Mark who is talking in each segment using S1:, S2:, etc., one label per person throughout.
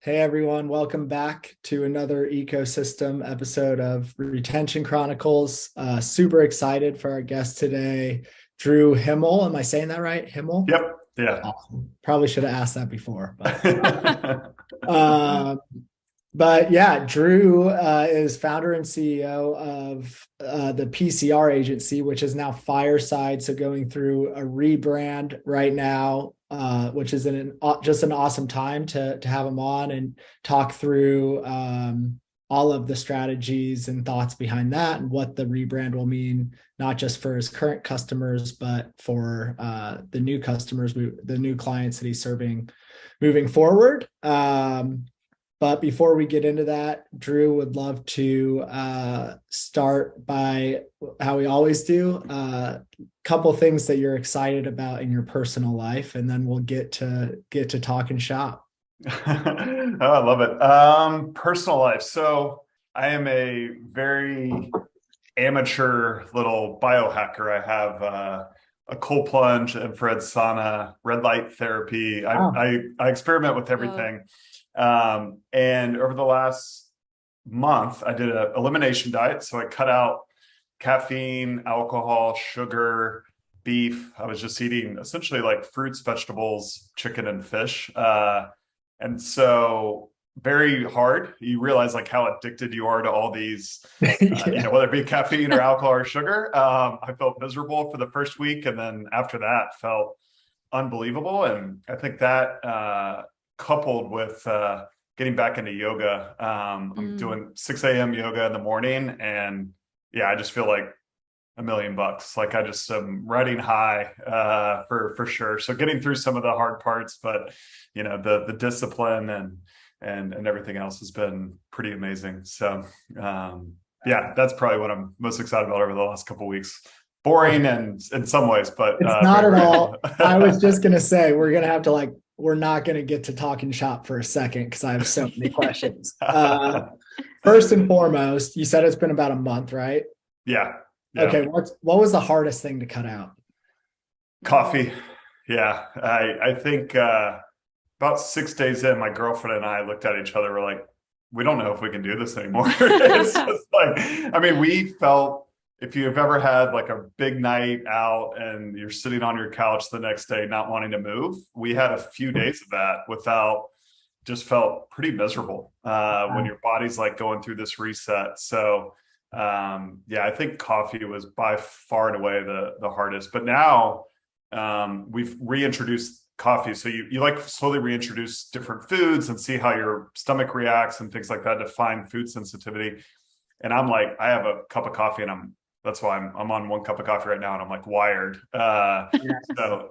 S1: Hey everyone, welcome back to another ecosystem episode of Retention Chronicles. Super excited for our guest today, Drew Himel. Am I saying that right? Himel?
S2: Yep. Yeah.
S1: Awesome. Probably should have asked that before, um, but yeah, Drew is founder and CEO of the PCR agency, which is now Fireside. So going through a rebrand right now, which is just an awesome time to have him on and talk through all of the strategies and thoughts behind that and what the rebrand will mean, not just for his current customers, but for the new customers, the new clients that he's serving moving forward. But before we get into that, Drew would love to start by how we always do, a couple things that you're excited about in your personal life, and then we'll get to talking shop.
S2: Oh, I love it. Personal life. So I am a very amateur little biohacker. I have a cold plunge, infrared sauna, red light therapy. I,
S1: Wow.
S2: I experiment with everything. And over the last month, I did an elimination diet. So I cut out caffeine, alcohol, sugar, beef. I was just eating essentially like fruits, vegetables, chicken, and fish. And so very hard. You realize like how addicted you are to all these,
S1: Yeah.
S2: whether it be caffeine or alcohol or sugar. I felt miserable for the first week. And then after that felt unbelievable. And I think that coupled with getting back into yoga, I'm doing 6 a.m. yoga in the morning. And yeah, I just feel like $1,000,000. Like I just am riding high for sure. So getting through some of the hard parts, but the discipline and everything else has been pretty amazing. So yeah, that's probably what I'm most excited about over the last couple of weeks. Boring and in some ways, but
S1: It's not at
S2: very
S1: all. I was just gonna say we're not gonna get to talking shop for a second because I have so many questions. First and foremost, you said it's been about a month, right?
S2: Yeah. Yeah.
S1: Okay, what was the hardest thing to cut out?
S2: Coffee. Yeah. I think about 6 days in, my girlfriend and I looked at each other. We're like, we don't know if we can do this anymore. It's just like, I mean, we felt, if you've ever had like a big night out and you're sitting on your couch the next day not wanting to move, we had a few days of that without, just felt pretty miserable when your body's like going through this reset. So yeah, I think coffee was by far and away the hardest. But now we've reintroduced coffee. So you like slowly reintroduce different foods and see how your stomach reacts and things like that to find food sensitivity. And I'm like, I have a cup of coffee and that's why I'm on 1 cup of coffee right now and I'm like wired. Where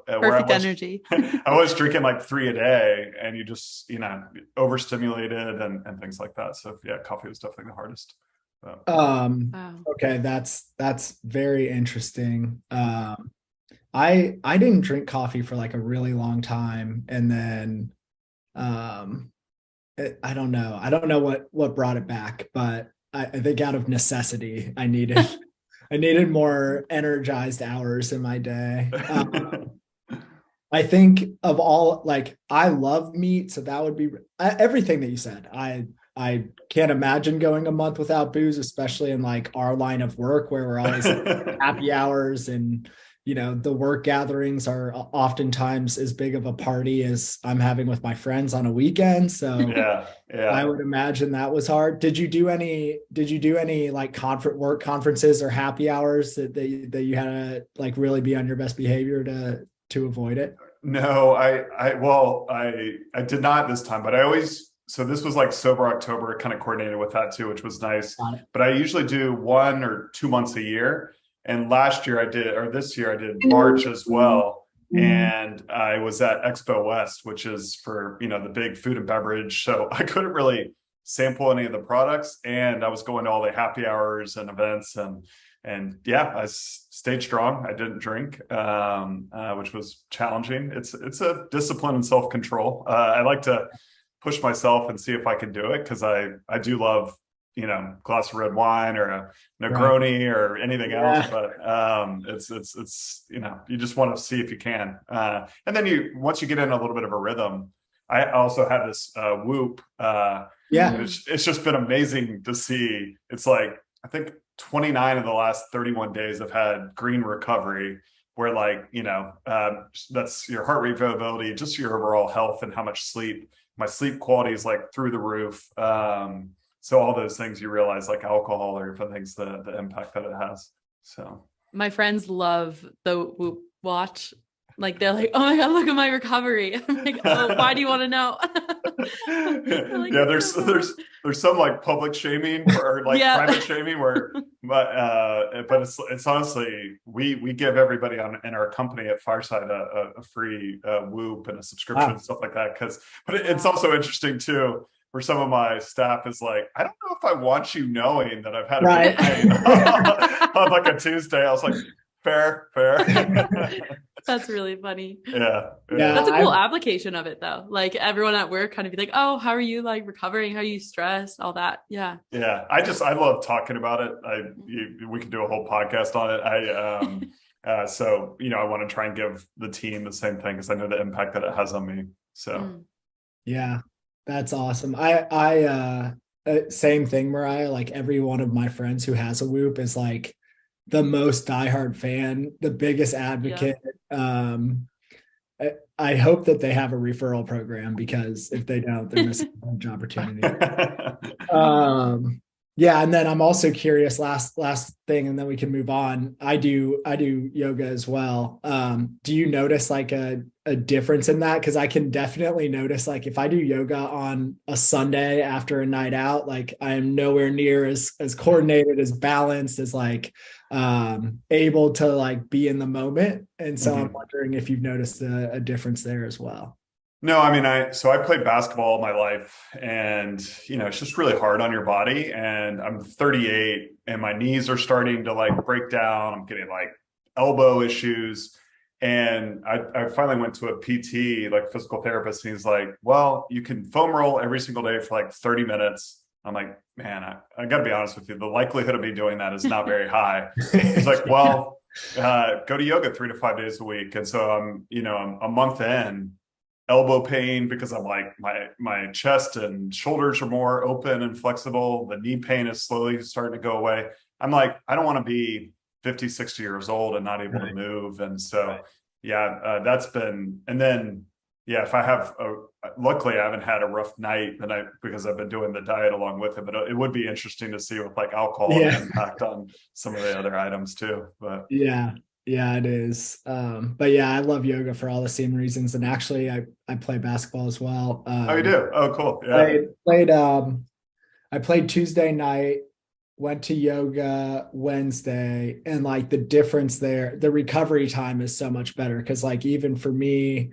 S3: Perfect energy.
S2: I was drinking like 3 a day and you just, overstimulated and things like that. So yeah, coffee was definitely the hardest.
S1: Wow. Okay, that's very interesting. I didn't drink coffee for like a really long time, and then I don't know what brought it back, but I think out of necessity, I needed more energized hours in my day. I think of all, like, I love meat, so that would be everything that you said. I can't imagine going a month without booze, especially in like our line of work where we're always happy hours, and the work gatherings are oftentimes as big of a party as I'm having with my friends on a weekend. So
S2: yeah.
S1: I would imagine that was hard. Did you do any like work conferences or happy hours that you had to like really be on your best behavior to avoid it?
S2: No, I did not this time, but so this was like sober October, kind of coordinated with that too, which was nice. But I usually do 1 or 2 months a year. And this year I did March as well. And I was at Expo West, which is for, the big food and beverage. So I couldn't really sample any of the products. And I was going to all the happy hours and events and yeah, I stayed strong. I didn't drink, which was challenging. It's a discipline and self-control. I like to push myself and see if I can do it because I do love glass of red wine or a Negroni or anything else. But it's you just want to see if you can. And then once you get in a little bit of a rhythm, I also have this Whoop.
S1: Yeah.
S2: It's just been amazing to see. It's like, I think 29 of the last 31 days I've had green recovery, where like, that's your heart rate variability, just your overall health and how much sleep. My sleep quality is like through the roof. So all those things you realize, like alcohol or different things, the impact that it has. So
S3: my friends love the Whoop watch. Like they're like, oh my God, look at my recovery. I'm like, oh, why do you want to know? Like,
S2: yeah, there's some like public shaming or like private shaming where, but it's honestly, we give everybody in our company at Fireside a free Whoop and a subscription and stuff like that. But it's also interesting too, where some of my staff is like, I don't know if I want you knowing that I've had a big pain on like a Tuesday. I was like, fair.
S3: That's really funny.
S2: Yeah.
S3: That's a cool application of it though. Like everyone at work kind of be like, oh, how are you like recovering? How are you stressed? All that. Yeah.
S2: Yeah. I love talking about it. We could do a whole podcast on it. So, I want to try and give the team the same thing because I know the impact that it has on me. So
S1: yeah, that's awesome. I same thing, Mariah. Like every one of my friends who has a Whoop is like the most diehard fan, the biggest advocate. I hope that they have a referral program, because if they don't, they're missing a huge opportunity. And then I'm also curious, last thing, and then we can move on. I do yoga as well. Do you notice like a difference in that? Because I can definitely notice, like if I do yoga on a Sunday after a night out, like I am nowhere near as coordinated, as balanced, as like able to like be in the moment. And so I'm wondering if you've noticed a difference there as well.
S2: No, I mean, I played basketball all my life, and it's just really hard on your body. And I'm 38 and my knees are starting to like break down. I'm getting like elbow issues. And I finally went to a PT, like physical therapist, and he's like, well, you can foam roll every single day for like 30 minutes. I'm like, man, I got to be honest with you. The likelihood of me doing that is not very high. He's like, well, go to yoga 3 to 5 days a week. And so I'm a month in, elbow pain because I'm like, my chest and shoulders are more open and flexible. The knee pain is slowly starting to go away. I'm like, I don't want to be 50, 60 years old and not able to move. And so, that's been, and then, if I have luckily I haven't had a rough night because I've been doing the diet along with it, but it would be interesting to see with like alcohol and impact on some of the other items too. But
S1: yeah, it is. But I love yoga for all the same reasons. And actually I play basketball as well.
S2: Oh, you do? Oh, cool. Yeah.
S1: I played Tuesday night, went to yoga Wednesday, and like the difference there, the recovery time is so much better. Because like even for me,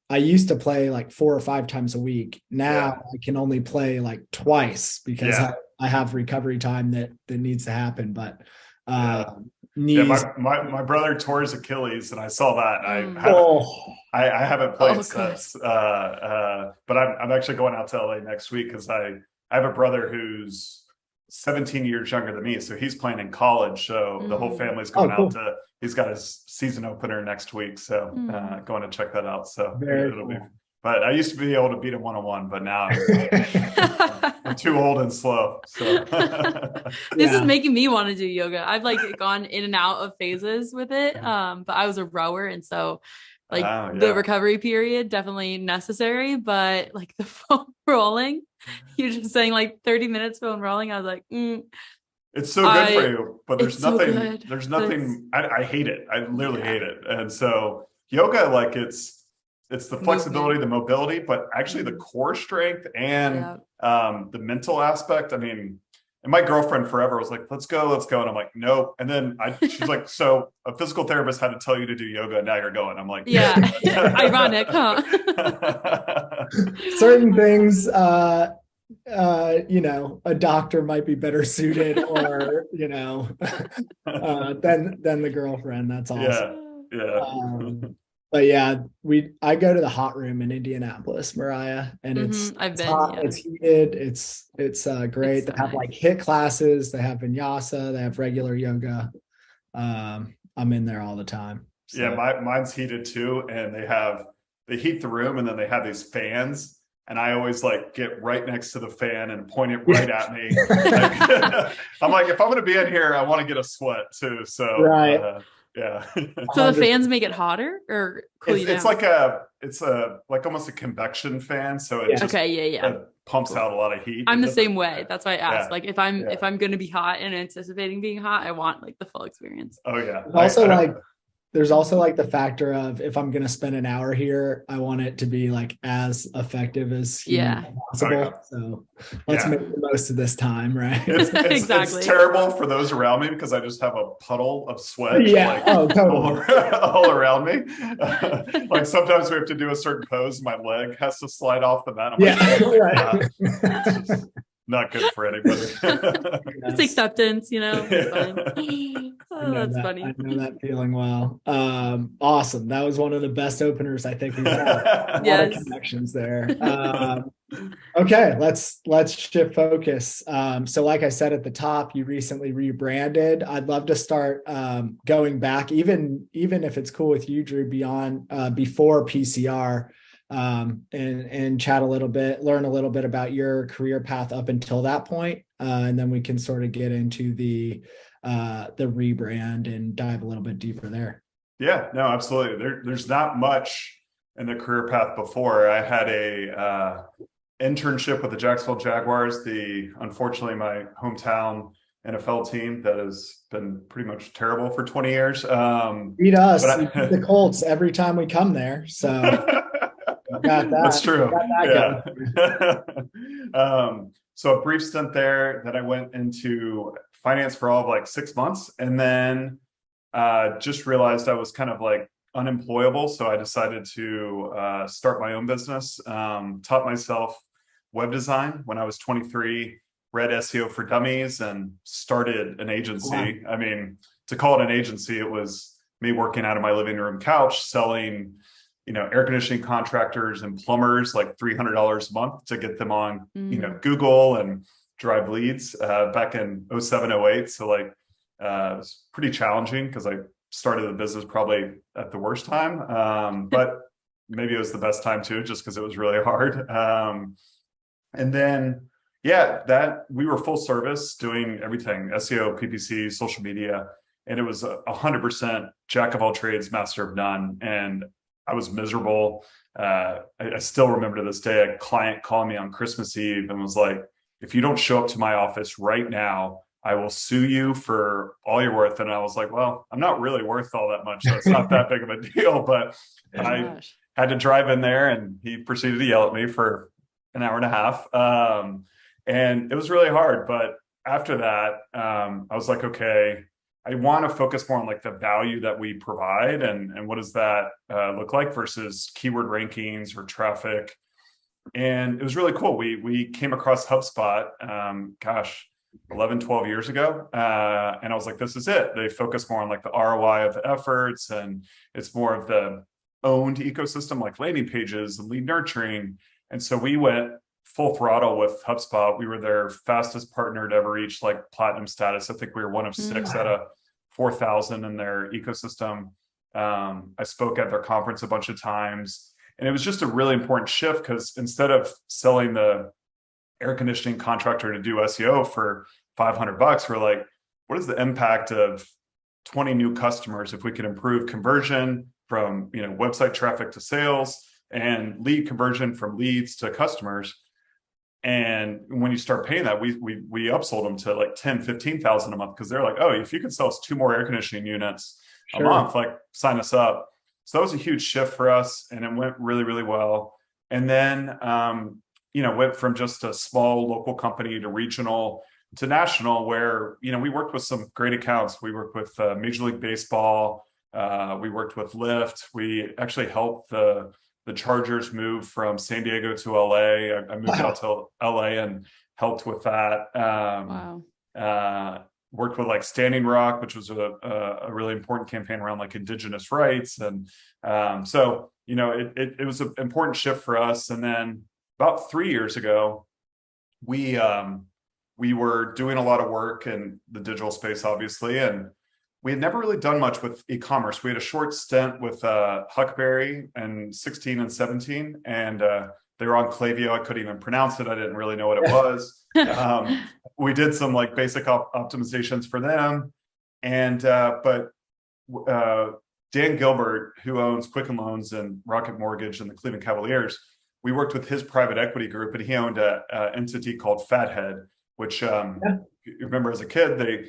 S1: I used to play like 4 or 5 times a week. Now I can only play like twice because I have recovery time that needs to happen. But knees.
S2: My brother tore his Achilles, and I saw that. I haven't played since. But I'm actually going out to LA next week because I have a brother who's 17 years younger than me, so he's playing in college. So the whole family's going out to. He's got his season opener next week, so going to check that out. So it'll be. But I used to be able to beat him 1-on-1, but now I'm too old and slow. So
S3: this is making me want to do yoga. I've like gone in and out of phases with it. But I was a rower, and so the recovery period definitely necessary. But like the foam rolling, you're just saying like 30 minutes foam rolling. I was like,
S2: It's so good for you, but there's nothing. I hate it. I literally hate it. And so yoga, like it's the flexibility, the mobility, but actually the core strength and the mental aspect. I mean, and my girlfriend forever was like, let's go. And I'm like, nope. And then she's like, so a physical therapist had to tell you to do yoga, and now you're going. I'm like,
S3: ironic, huh?
S1: Certain things, a doctor might be better suited, or than the girlfriend. That's awesome. But I go to the hot room in Indianapolis, Mariah, and it's hot, it's heated, it's great. They have like HIIT classes, they have vinyasa, they have regular yoga. I'm in there all the time.
S2: So. Yeah, mine's heated too, and they have they heat the room and then they have these fans. And I always like get right next to the fan and point it right at me. I'm like, if I'm going to be in here, I want to get a sweat too. So, yeah.
S3: So the fans make it hotter or cool you down?
S2: It's like almost a convection fan. So it just it pumps out a lot of heat.
S3: I'm the same way. That's why I asked. Like if I'm going to be hot and anticipating being hot, I want like the full experience.
S2: Oh yeah.
S1: There's also like the factor of if I'm going to spend an hour here, I want it to be like as effective as possible. So let's make the most of this time, right?
S3: Exactly.
S2: It's terrible for those around me because I just have a puddle of sweat
S1: totally.
S2: all around me. Like sometimes we have to do a certain pose. My leg has to slide off the mat. It's just not good for anybody.
S3: It's acceptance, Oh, that's funny.
S1: I know that feeling well. Awesome. That was one of the best openers I think we've had. A lot of connections there. Okay, let's shift focus. So like I said at the top, you recently rebranded. I'd love to start going back, even if it's cool with you, Drew, before PCR. And chat a little bit, learn a little bit about your career path up until that point. And then we can sort of get into the rebrand and dive a little bit deeper there.
S2: Yeah, no, absolutely. There's not much in the career path before. I had a internship with the Jacksonville Jaguars, unfortunately my hometown NFL team that has been pretty much terrible for 20 years.
S1: Beat us, the Colts every time we come there. So got that.
S2: That's true. So a brief stint there. Then I went into finance for all of like 6 months, and then just realized I was kind of like unemployable. So I decided to start my own business. Taught myself web design when I was 23. Read SEO for Dummies and started an agency. Wow. I mean, to call it an agency, it was me working out of my living room couch selling air conditioning contractors and plumbers like $300 a month to get them on, Google and drive leads back in 07, 08. So like, it was pretty challenging because I started the business probably at the worst time. But maybe it was the best time too, just because it was really hard. And then, that we were full service doing everything, SEO, PPC, social media. And it was 100% jack of all trades, master of none. And I was miserable. I still remember to this day, a client called me on Christmas Eve and was like, if you don't show up to my office right now, I will sue you for all you're worth. And I was like, well, I'm not really worth all that much. So it's not that big of a deal. But I had to drive in there and he proceeded to yell at me for an hour and a half. And it was really hard. But after that, I was like, okay, I want to focus more on like the value that we provide and what does that look like versus keyword rankings or traffic. And it was really cool. We came across HubSpot, 11, 12 years ago. And I was like, this is it. They focus more on like the ROI of the efforts, and it's more of the owned ecosystem, like landing pages and lead nurturing. And so we went full throttle with HubSpot. We were their fastest partner to ever reach like platinum status. I think we were one of 6 out of 4,000 in their ecosystem. I spoke at their conference a bunch of times, and it was just a really important shift because instead of selling the air conditioning contractor to do SEO for $500, we're like, what is the impact of 20 new customers if we can improve conversion from website traffic to sales and lead conversion from leads to customers? And when you start paying that, we upsold them to like 10, 15,000 a month because they're like, oh, if you can sell us 2 more air conditioning units a month, like sign us up. So that was a huge shift for us, and it went really, really well. And then, went from just a small local company to regional to national, where, we worked with some great accounts. We worked with Major League Baseball. We worked with Lyft. We actually helped the Chargers moved from San Diego to LA. I moved out to LA and helped with that. Worked with like Standing Rock, which was a really important campaign around like indigenous rights. And so, it was an important shift for us. And then about 3 years ago, we were doing a lot of work in the digital space, obviously. And we had never really done much with e-commerce. We had a short stint with Huckberry in 16 and 17, and they were on Klaviyo. I couldn't even pronounce it. I didn't really know what it was. We did some like basic optimizations for them, and but Dan Gilbert, who owns Quicken Loans and Rocket Mortgage and the Cleveland Cavaliers, we worked with his private equity group, and he owned an entity called Fathead, which you remember as a kid, they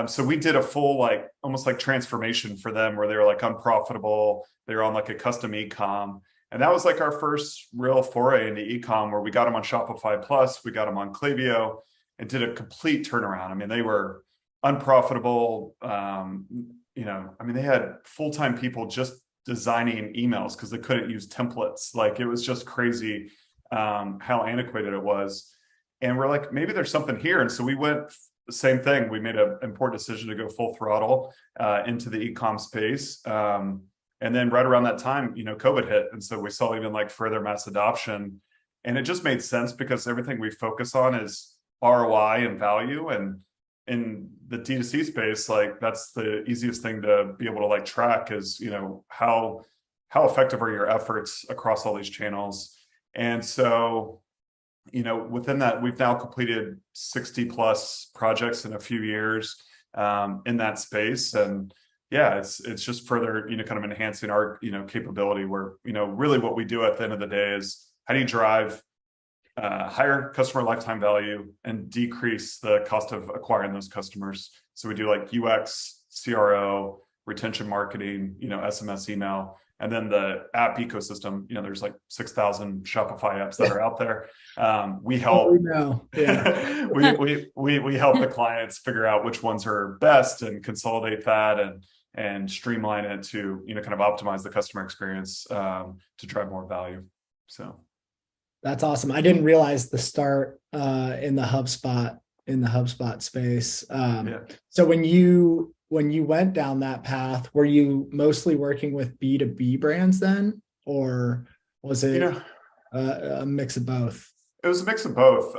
S2: so we did a full like almost like transformation for them where they were like unprofitable. They were on like a custom ecom. And that was like our first real foray into ecom, where we got them on Shopify Plus, we got them on Klaviyo, and did a complete turnaround. I mean, they were unprofitable. They had full-time people just designing emails because they couldn't use templates. Like it was just crazy how antiquated it was. And we're like, maybe there's something here. And so we went the same thing. We made an important decision to go full throttle into the e-com space. And then right around that time, COVID hit. And so we saw even like further mass adoption. And it just made sense because everything we focus on is ROI and value. And in the D2C space, like that's the easiest thing to be able to like track is, how effective are your efforts across all these channels. And so, within that, we've now completed 60 plus projects in a few years in that space. And yeah, it's just further, kind of enhancing our, capability where, really what we do at the end of the day is how do you drive higher customer lifetime value and decrease the cost of acquiring those customers. So we do like UX, CRO, retention marketing, SMS, email, and then the app ecosystem. There's like 6,000 Shopify apps that are out there. We help. We help the clients figure out which ones are best and consolidate that and streamline it to kind of optimize the customer experience to drive more value. So
S1: that's awesome. I didn't realize the start in the HubSpot space. So when you went down that path, were you mostly working with B2B brands then, or was it a mix of both?
S2: It was a mix of both.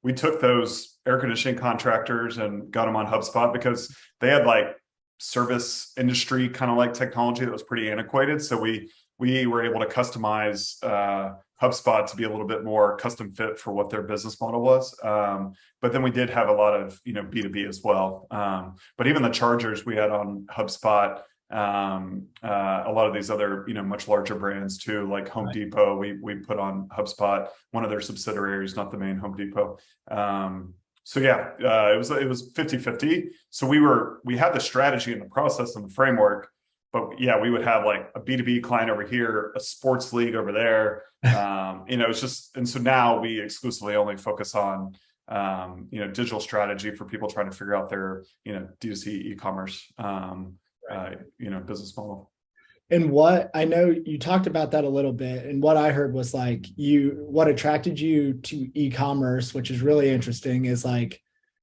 S2: We took those air conditioning contractors and got them on HubSpot because they had like service industry kind of like technology that was pretty antiquated. So we were able to customize HubSpot to be a little bit more custom fit for what their business model was. But then we did have a lot of, B2B as well. But even the chargers we had on HubSpot, a lot of these other, much larger brands too, like Home Depot, we put on HubSpot, one of their subsidiaries, not the main Home Depot. So yeah, it was 50-50. So we had the strategy and the process and the framework, but yeah, we would have like a B2B client over here, a sports league over there. It's just, and so now we exclusively only focus on, digital strategy for people trying to figure out their, D2C e-commerce, business model.
S1: And what I know you talked about that a little bit, and what I heard was like what attracted you to e-commerce, which is really interesting, is like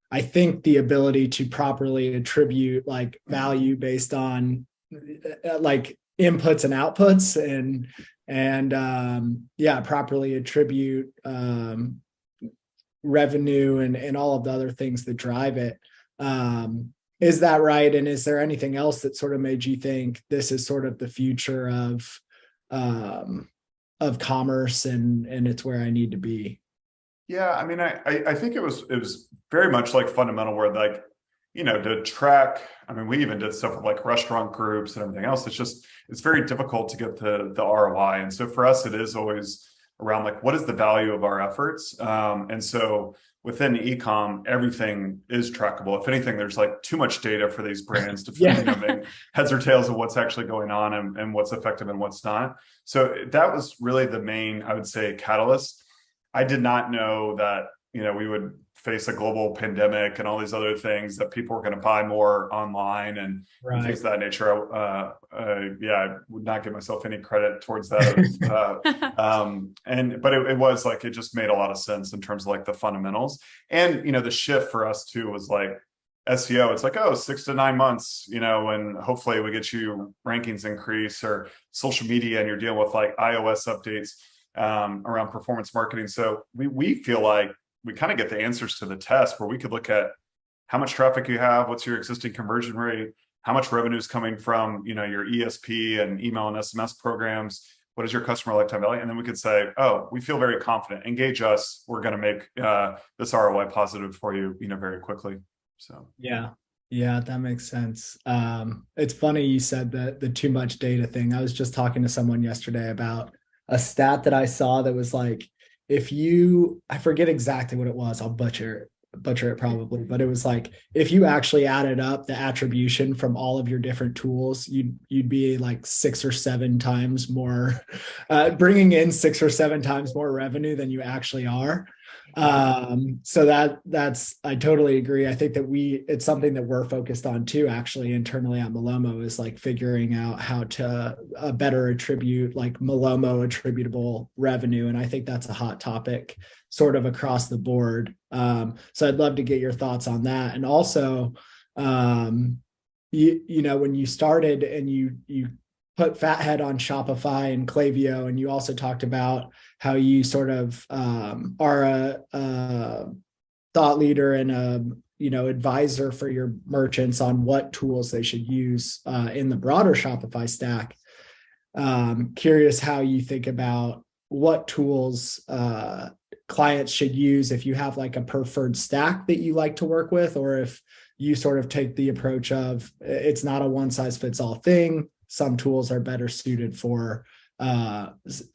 S1: I think the ability to properly attribute like value based on like inputs and outputs and properly attribute revenue and all of the other things that drive it. Is that right? And is there anything else that sort of made you think this is sort of the future of commerce and it's where I need to be?
S2: Yeah, I mean, I think it was very much like fundamental where like, to track, I mean, we even did stuff with like restaurant groups and everything else. It's very difficult to get the ROI. And so for us, it is always around like, what is the value of our efforts? And so within e-com, everything is trackable. If anything, there's like too much data for these brands to make heads or tails of what's actually going on and what's effective and what's not. So that was really the main, I would say, catalyst. I did not know that, we would face a global pandemic and all these other things that people were going to buy more online and things of that nature. I would not give myself any credit towards that. But it was like, it just made a lot of sense in terms of like the fundamentals. And, the shift for us too was like SEO. It's like, 6 to 9 months, and hopefully we get you rankings increase, or social media and you're dealing with like iOS updates around performance marketing. So we feel like we kind of get the answers to the test where we could look at how much traffic you have, what's your existing conversion rate, how much revenue is coming from, your ESP and email and SMS programs. What is your customer lifetime value? And then we could say, oh, we feel very confident. Engage us. We're going to make this ROI positive for you, very quickly. So
S1: yeah, that makes sense. It's funny you said that the too much data thing. I was just talking to someone yesterday about a stat that I saw that was like, I forget exactly what it was. I'll butcher it probably, but it was like, if you actually added up the attribution from all of your different tools, you'd be like 6 or 7 times more, bringing in 6 or 7 times more revenue than you actually are. So that's, I totally agree. I think that it's something that we're focused on too, actually internally at Malomo, is like figuring out how to better attribute like Malomo attributable revenue. And I think that's a hot topic sort of across the board. So I'd love to get your thoughts on that. And also, when you started and you put Fathead on Shopify and Klaviyo, and you also talked about how you sort of are a thought leader and a advisor for your merchants on what tools they should use in the broader Shopify stack. Curious how you think about what tools clients should use, if you have like a preferred stack that you like to work with, or if you sort of take the approach of it's not a one size fits all thing. Some tools are better suited for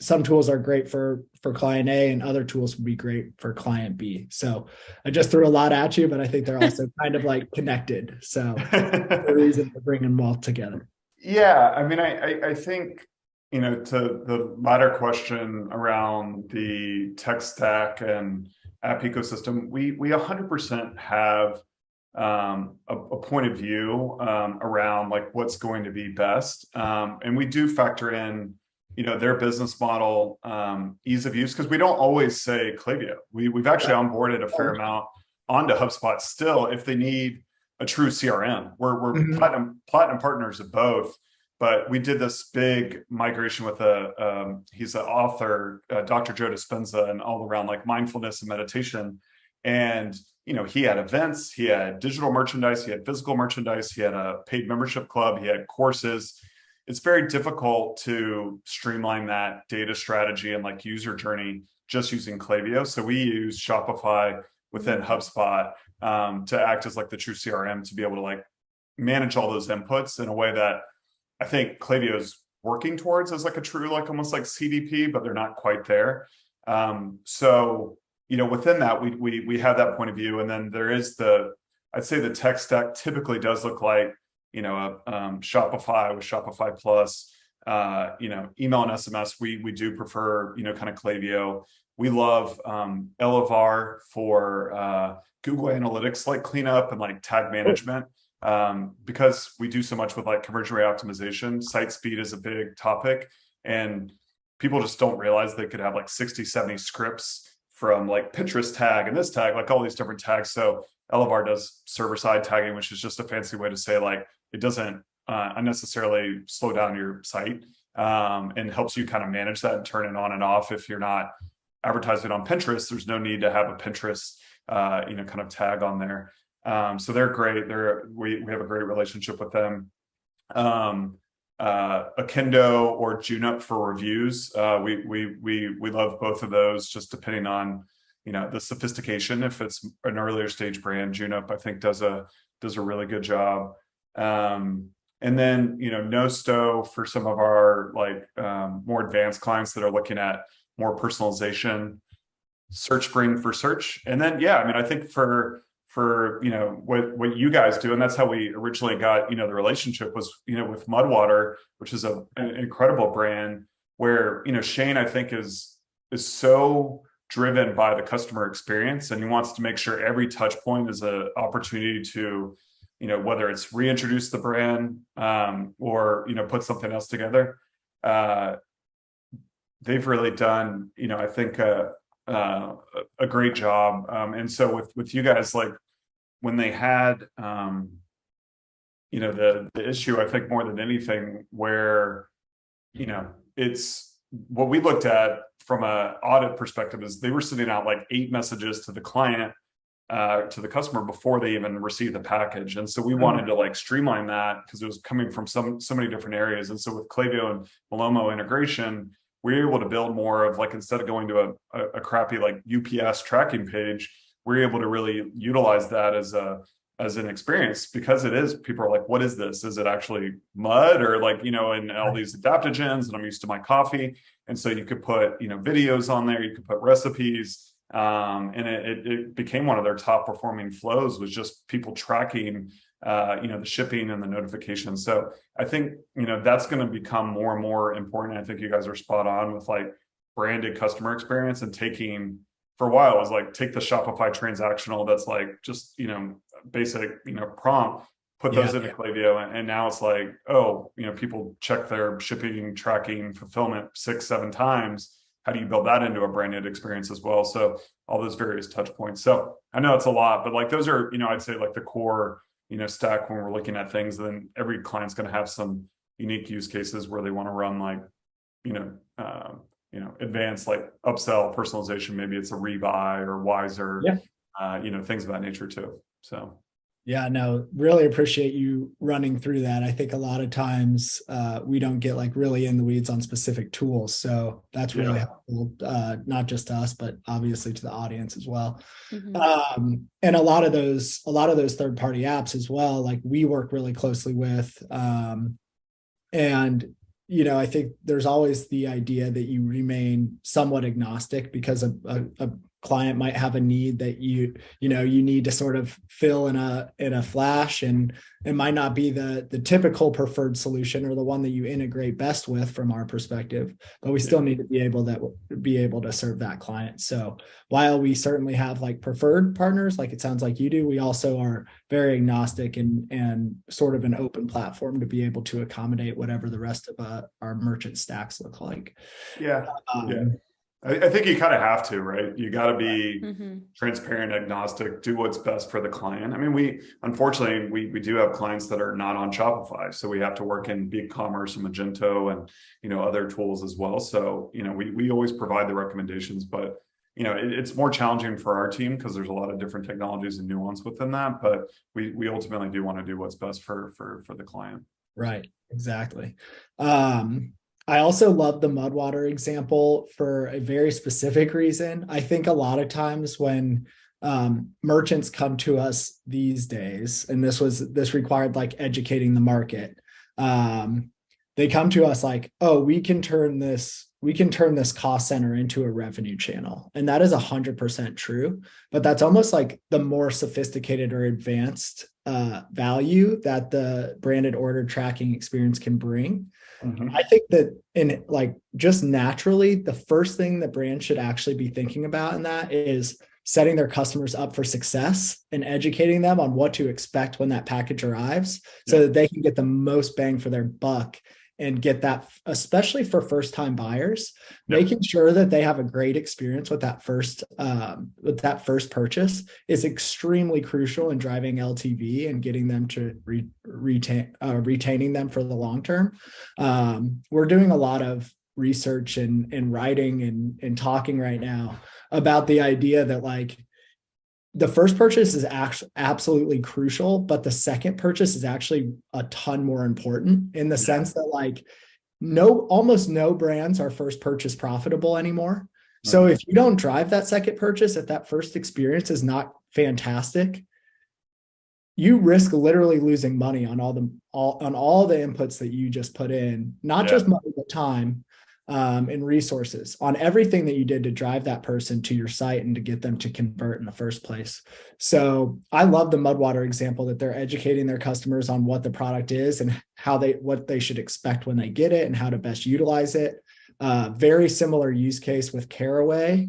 S1: some tools are great for client A, and other tools would be great for client B. So I just threw a lot at you, but I think they're also kind of like connected. So the reason for bringing them all together.
S2: Yeah, I mean, I think, to the latter question around the tech stack and app ecosystem, we 100% have a point of view around like what's going to be best. And we do factor in, their business model, ease of use, because we don't always say Klaviyo. We've actually onboarded a fair amount onto HubSpot still if they need a true CRM. We're platinum partners of both. But we did this big migration with he's an author, Dr. Joe Dispenza, and all around like mindfulness and meditation. And, he had events, he had digital merchandise, he had physical merchandise, he had a paid membership club, he had courses. It's very difficult to streamline that data strategy and like user journey just using Klaviyo. So we use Shopify within HubSpot to act as like the true CRM, to be able to like manage all those inputs in a way that I think Klaviyo is working towards as like a true, like almost like CDP, but they're not quite there. So, within that, we have that point of view. And then there is I'd say the tech stack typically does look like, Shopify with Shopify Plus, email and SMS. We do prefer, kind of Klaviyo. We love Elevar for Google Analytics, like cleanup and like tag management. Because we do so much with like conversion rate optimization. Site speed is a big topic, and people just don't realize they could have like 60, 70 scripts from like Pinterest tag and this tag, like all these different tags. So Elevar does server-side tagging, which is just a fancy way to say like it doesn't unnecessarily slow down your site, and helps you kind of manage that and turn it on and off. If you're not advertising on Pinterest, there's no need to have a Pinterest kind of tag on there. So they're great. We have a great relationship with them. Akendo or Junup for reviews. We love both of those, just depending on the sophistication. If it's an earlier stage brand, Junup I think does a really good job. And then Nosto for some of our like more advanced clients that are looking at more personalization. SearchSpring for search, and then I think for what you guys do, and that's how we originally got the relationship was with Mudwater, which is an incredible brand where Shane I think is so driven by the customer experience, and he wants to make sure every touch point is an opportunity to whether it's reintroduce the brand or put something else together. They've really done I think a great job, and so with you guys, like when they had the issue, I think more than anything, where it's what we looked at from an audit perspective is they were sending out like 8 messages to the client to the customer before they even receive the package. And so we wanted to like streamline that because it was coming from so many different areas. And so with Klaviyo and Malomo integration, we were able to build more of like, instead of going to a crappy like UPS tracking page, we're able to really utilize that as an experience, because it is, people are like, what is this? Is it actually mud or like, and all these adaptogens, and I'm used to my coffee. And so you could put, videos on there, you could put recipes. And it became one of their top performing flows, was just people tracking, the shipping and the notifications. So I think, that's going to become more and more important. I think you guys are spot on with like branded customer experience, and taking, for a while, it was like, take the Shopify transactional that's like just, basic, prompt, put those into Klaviyo. And now it's like, people check their shipping, tracking, fulfillment 6-7 times. How do you build that into a branded experience as well? So all those various touch points. So I know it's a lot, but like those are, I'd say like the core, stack when we're looking at things. Then every client's going to have some unique use cases where they want to run like, advanced like upsell, personalization. Maybe it's a rebuy or wiser, things of that nature too. So.
S1: Yeah, no, really appreciate you running through that. I think a lot of times we don't get like really in the weeds on specific tools. So that's really helpful, not just to us, but obviously to the audience as well. Mm-hmm. And a lot of those third-party apps as well, like we work really closely with. And I think there's always the idea that you remain somewhat agnostic, because a client might have a need that you need to sort of fill in a flash, and it might not be the typical preferred solution or the one that you integrate best with from our perspective, but we still need to be able to serve that client. So while we certainly have like preferred partners, like it sounds like you do, we also are very agnostic and sort of an open platform to be able to accommodate whatever the rest of our merchant stacks look like.
S2: I think you kind of have to, right? You got to be transparent, agnostic, do what's best for the client. I mean, unfortunately, we do have clients that are not on Shopify. So we have to work in BigCommerce and Magento and, other tools as well. So, we always provide the recommendations, but, it's more challenging for our team because there's a lot of different technologies and nuance within that. But we ultimately do want to do what's best for the client.
S1: Right. Exactly. I also love the Mudwater example for a very specific reason. I think a lot of times when merchants come to us these days, and this required like educating the market, they come to us like, oh, we can turn this cost center into a revenue channel. And that is 100% true, but that's almost like the more sophisticated or advanced value that the branded order tracking experience can bring. I think that in like just naturally, the first thing that brands should actually be thinking about in that is setting their customers up for success and educating them on what to expect when that package arrives, so that they can get the most bang for their buck and get that, especially for first-time buyers, making sure that they have a great experience with that first purchase is extremely crucial in driving LTV and getting them to retaining them for the long term. We're doing a lot of research and writing and talking right now about the idea that like the first purchase is actually absolutely crucial, but the second purchase is actually a ton more important, in the sense that like almost no brands are first purchase profitable anymore. So if you don't drive that second purchase, if that first experience is not fantastic, you risk literally losing money on all the inputs that you just put in, not just money, but time. And resources on everything that you did to drive that person to your site and to get them to convert in the first place. So I love the Mudwater example, that they're educating their customers on what the product is and what they should expect when they get it and how to best utilize it. Very similar use case with Caraway.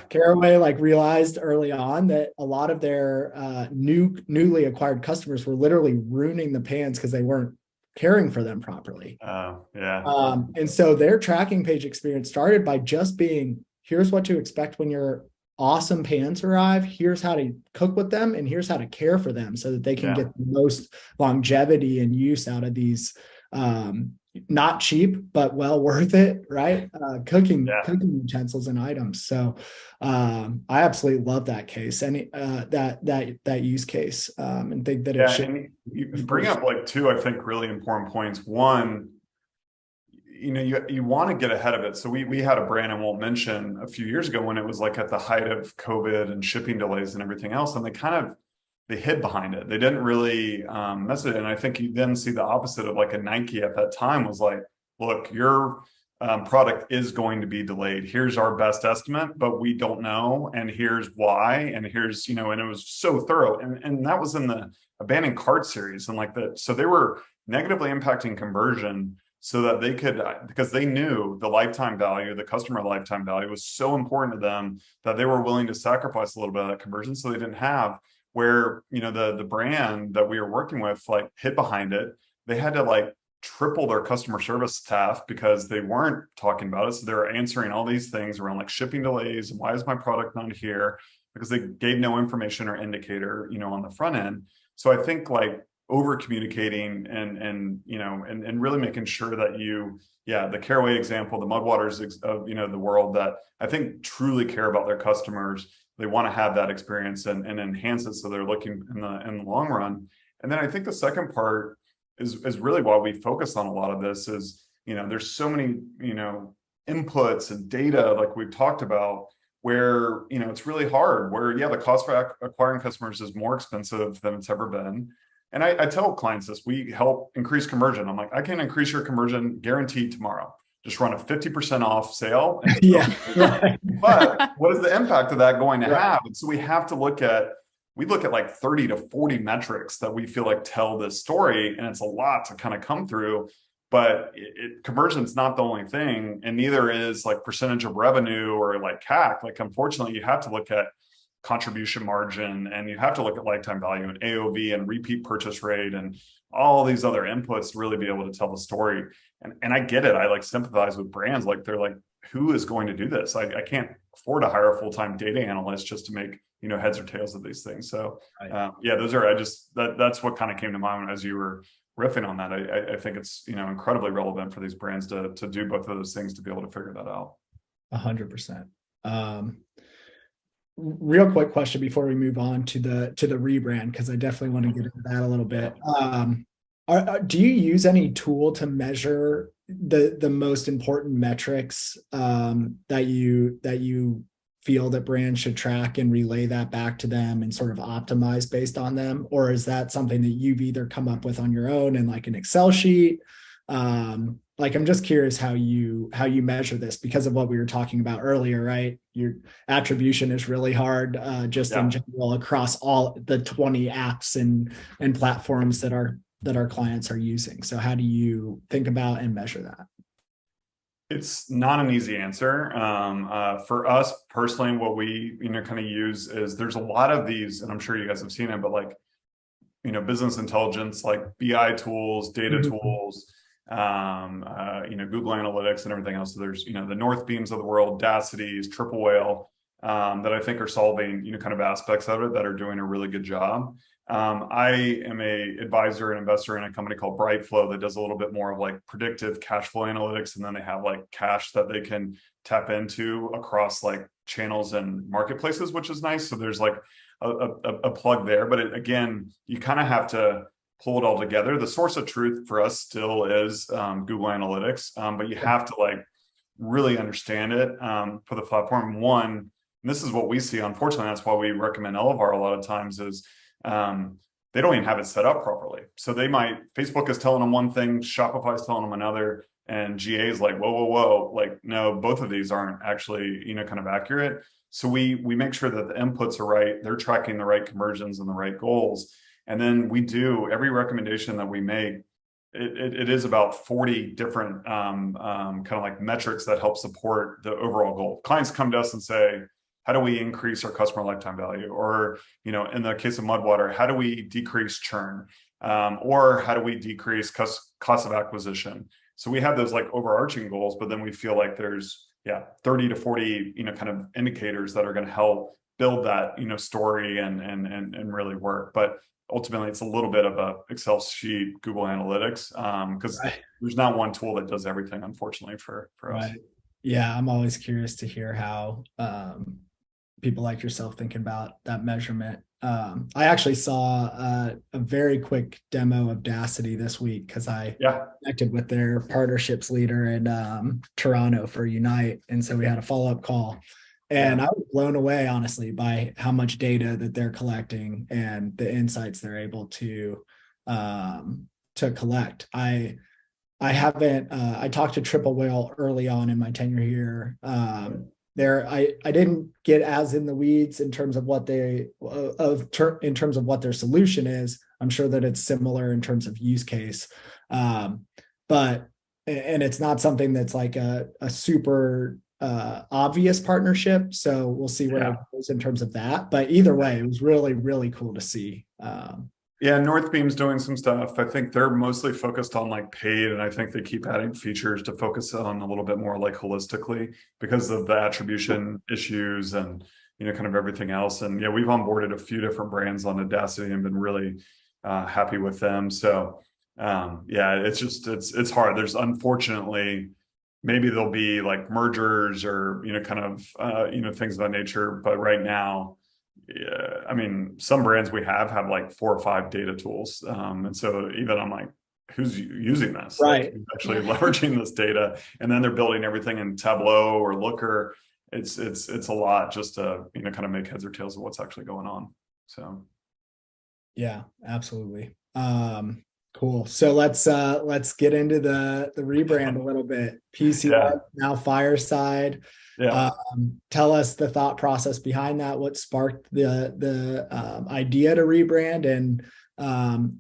S1: Caraway like realized early on that a lot of their newly acquired customers were literally ruining the pans because they weren't caring for them properly. And so their tracking page experience started by just being, here's what to expect when your awesome pans arrive, here's how to cook with them, and here's how to care for them so that they can get the most longevity and use out of these not cheap, but well worth it, right? Cooking
S2: Yeah.
S1: utensils and items. So I absolutely love that case, and that use case, and think that it
S2: Yeah.
S1: should.
S2: And you bring up like two, I think, really important points. One, you want to get ahead of it. So we had a brand I won't mention a few years ago when it was like at the height of COVID and shipping delays and everything else. And they hid behind it. They didn't really mess with it. And I think you then see the opposite of like a Nike at that time was like, look, your product is going to be delayed. Here's our best estimate, but we don't know. And here's why. And here's, and it was so thorough. And that was in the abandoned cart series. And so they were negatively impacting conversion so that they could, because they knew the lifetime value, the customer lifetime value was so important to them that they were willing to sacrifice a little bit of that conversion. So they didn't have where, the brand that we were working with, like hid behind it. They had to like triple their customer service staff because they weren't talking about it. So they were answering all these things around like shipping delays and why is my product not here? Because they gave no information or indicator, on the front end. So I think like over communicating and really making sure that the Caraway example, the Mudwaters of the world that I think truly care about their customers. They want to have that experience and enhance it so they're looking in the long run. And then I think the second part is really why we focus on a lot of this is there's so many inputs and data like we've talked about where it's really hard where the cost for acquiring customers is more expensive than it's ever been. And I tell clients this, we help increase conversion. I'm like, I can increase your conversion guaranteed tomorrow. Just run a 50% off sale.
S1: Yeah. Right.
S2: But what is the impact of that going to have? And so we look at like 30 to 40 metrics that we feel like tell this story. And it's a lot to kind of come through, but conversion is not the only thing. And neither is like percentage of revenue or like CAC. Like, unfortunately, you have to look at contribution margin and you have to look at lifetime value and AOV and repeat purchase rate and all these other inputs to really be able to tell the story. And I get it. I like sympathize with brands. Like they're like, who is going to do this? I can't afford to hire a full-time data analyst just to make, heads or tails of these things. So those are, that's what kind of came to mind as you were riffing on that. I think it's, incredibly relevant for these brands to do both of those things to be able to figure that out.
S1: 100%. Real quick question before we move on to the rebrand, because I definitely want to get into that a little bit. Do you use any tool to measure the most important metrics that you feel that brands should track and relay that back to them and sort of optimize based on them? Or is that something that you've either come up with on your own in like an Excel sheet? I'm just curious how you measure this because of what we were talking about earlier, right? Your attribution is really hard in general across all the 20 apps and platforms that our clients are using. So how do you think about and measure that?
S2: It's not an easy answer. For us personally, what we kind of use is there's a lot of these, and I'm sure you guys have seen it, but like business intelligence, like BI tools, data tools, Google Analytics and everything else. So there's, the Northbeams of the world, Dacities, Triple Whale, that I think are solving, kind of aspects of it that are doing a really good job. I am a advisor and investor in a company called Brightflow that does a little bit more of like predictive cash flow analytics. And then they have like cash that they can tap into across like channels and marketplaces, which is nice. So there's like a plug there, but again, you kind of have to pull it all together. The source of truth for us still is Google Analytics, but you have to like really understand it for the platform. One, and this is what we see, unfortunately, that's why we recommend Elevar a lot of times is they don't even have it set up properly. So Facebook is telling them one thing, Shopify is telling them another, and GA is like, whoa. Like, no, both of these aren't actually, kind of accurate. So we make sure that the inputs are right. They're tracking the right conversions and the right goals. And then we do every recommendation that we make. It is about 40 different kind of like metrics that help support the overall goal. Clients come to us and say, how do we increase our customer lifetime value? Or, in the case of Mudwater, how do we decrease churn? Or how do we decrease cost of acquisition? So we have those like overarching goals, but then we feel like there's 30 to 40, kind of indicators that are going to help build that, story and really work. But ultimately, it's a little bit of a Excel sheet, Google Analytics, because there's not one tool that does everything, unfortunately, for us.
S1: Yeah, I'm always curious to hear how people like yourself thinking about that measurement. I actually saw a very quick demo of Dacity this week because I connected with their partnerships leader in Toronto for Unite. And so we had a follow-up call. And I was blown away, honestly, by how much data that they're collecting and the insights they're able to collect. I haven't I talked to Triple Whale early on in my tenure here. I didn't get as in the weeds in terms of what in terms of what their solution is. I'm sure that it's similar in terms of use case. But it's not something that's like a super obvious partnership. So we'll see where it goes in terms of that. But either way, it was really, really cool to see.
S2: Northbeam's doing some stuff. I think they're mostly focused on like paid, and I think they keep adding features to focus on a little bit more like holistically because of the attribution issues and kind of everything else. And we've onboarded a few different brands on Audacity and been really happy with them. So it's hard. There's unfortunately maybe there'll be like mergers or kind of things of that nature, but right now. Yeah, I mean, some brands we have like 4 or 5 data tools. And so even I'm like, who's using this?
S1: Right.
S2: Like, who's actually leveraging this data? And then they're building everything in Tableau or Looker. It's a lot just to, kind of make heads or tails of what's actually going on. So.
S1: Yeah, absolutely. Cool. So let's get into the rebrand a little bit. PCR, now Fireside. Tell us the thought process behind that. What sparked the idea to rebrand, and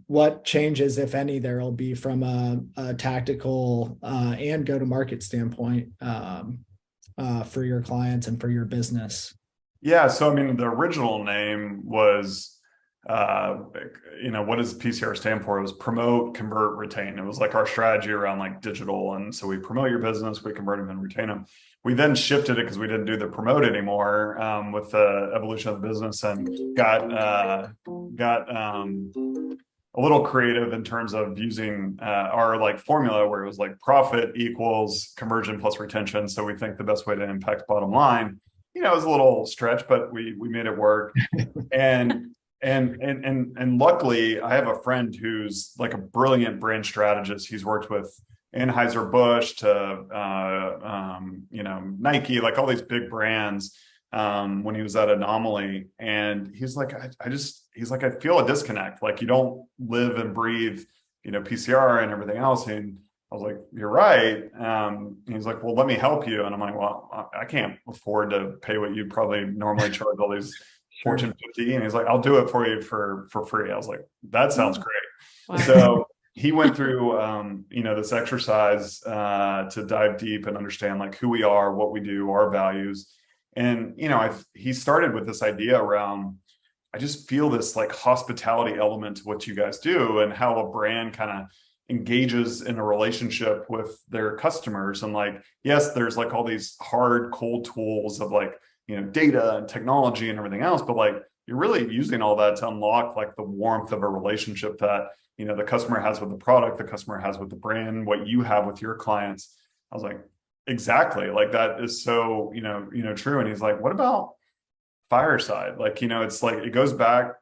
S1: what changes, if any, there will be from a tactical and go-to-market standpoint for your clients and for your business.
S2: Yeah. So I mean, the original name was. What does PCR stand for? It was promote, convert, retain. It was like our strategy around like digital. And so we promote your business, we convert them and retain them. We then shifted it because we didn't do the promote anymore with the evolution of the business, and got a little creative in terms of using our like formula where it was like profit equals conversion plus retention. So we think the best way to impact bottom line, it was a little stretch, but we made it work. And luckily, I have a friend who's like a brilliant brand strategist. He's worked with Anheuser-Busch to Nike, like all these big brands when he was at Anomaly. And he's like, I feel a disconnect. Like you don't live and breathe, PCR and everything else. And I was like, you're right. He's like, well, let me help you. And I'm like, well, I can't afford to pay what you probably normally charge all these Fortune 50. And he's like, I'll do it for you for free. I was like, that sounds great. Wow. So he went through, this exercise to dive deep and understand like who we are, what we do, our values. And, he started with this idea around, I just feel this like hospitality element to what you guys do and how a brand kind of engages in a relationship with their customers. And like, yes, there's like all these hard, cold tools of like, data and technology and everything else, but like you're really using all that to unlock like the warmth of a relationship that, the customer has with the product, the customer has with the brand, what you have with your clients. I was like, exactly. Like that is so, true. And he's like, what about Fireside? Like, it's like, it goes back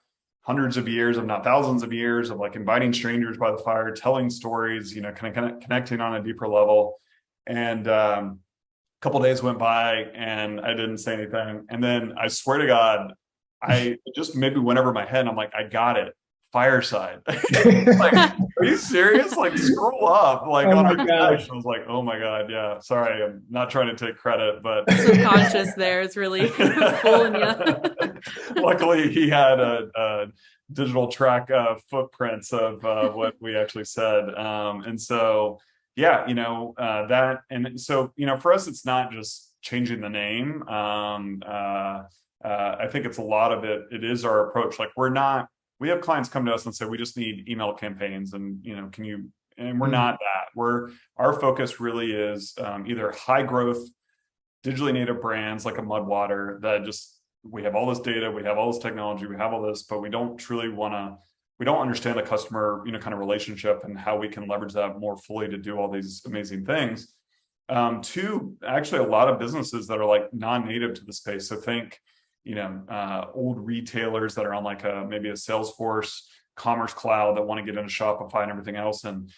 S2: hundreds of years, if not thousands of years of like inviting strangers by the fire, telling stories, kind of connecting on a deeper level. And, couple days went by and I didn't say anything. And then I swear to God, I just maybe went over my head and I'm like, I got it. Fireside. Like, are you serious? Like scroll up like on our page. I was like, oh my God. Yeah. Sorry. I'm not trying to take credit, but
S3: subconscious there. It's really fooling you.
S2: Luckily he had a digital track footprints of what we actually said. And so that, and so, for us, it's not just changing the name. I think it's a lot of it. It is our approach. Like we have clients come to us and say, we just need email campaigns and, and we're not that. Our focus really is either high growth, digitally native brands like a Mudwater that just we have all this data, we have all this technology, we have all this, but we don't truly we don't understand the customer, kind of relationship and how we can leverage that more fully to do all these amazing things. To actually a lot of businesses that are like non-native to the space. So think, old retailers that are on like maybe a Salesforce commerce cloud that want to get into Shopify and everything else, and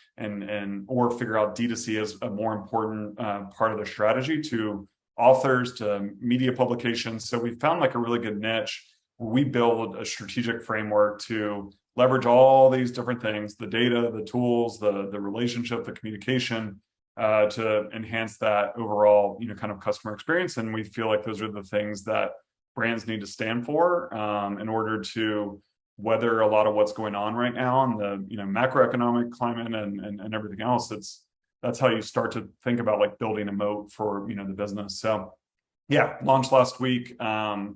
S2: or figure out D2C as a more important part of their strategy, to authors, to media publications. So we found like a really good niche where we build a strategic framework to leverage all these different things, the data, the tools, the relationship, the communication, to enhance that overall, kind of customer experience. And we feel like those are the things that brands need to stand for in order to weather a lot of what's going on right now in the macroeconomic climate and everything else. That's how you start to think about like building a moat for the business. So yeah, launched last week.
S1: Wow,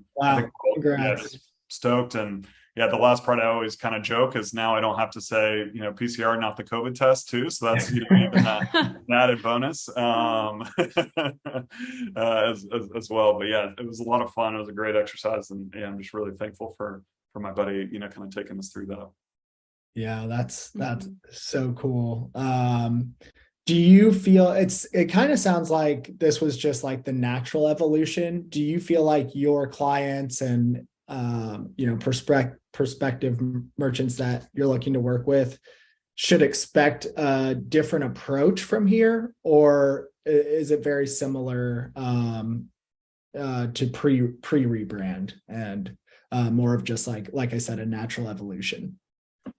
S2: congrats. Just stoked. And yeah, the last part I always kind of joke is now I don't have to say, PCR, not the COVID test too. So that's even an added bonus as well. But yeah, it was a lot of fun. It was a great exercise. And I'm just really thankful for my buddy, kind of taking us through that.
S1: Yeah, that's so cool. Do you feel it kind of sounds like this was just like the natural evolution? Do you feel like your clients and prospective merchants that you're looking to work with should expect a different approach from here, or is it very similar to pre-rebrand and more of just like I said, a natural evolution?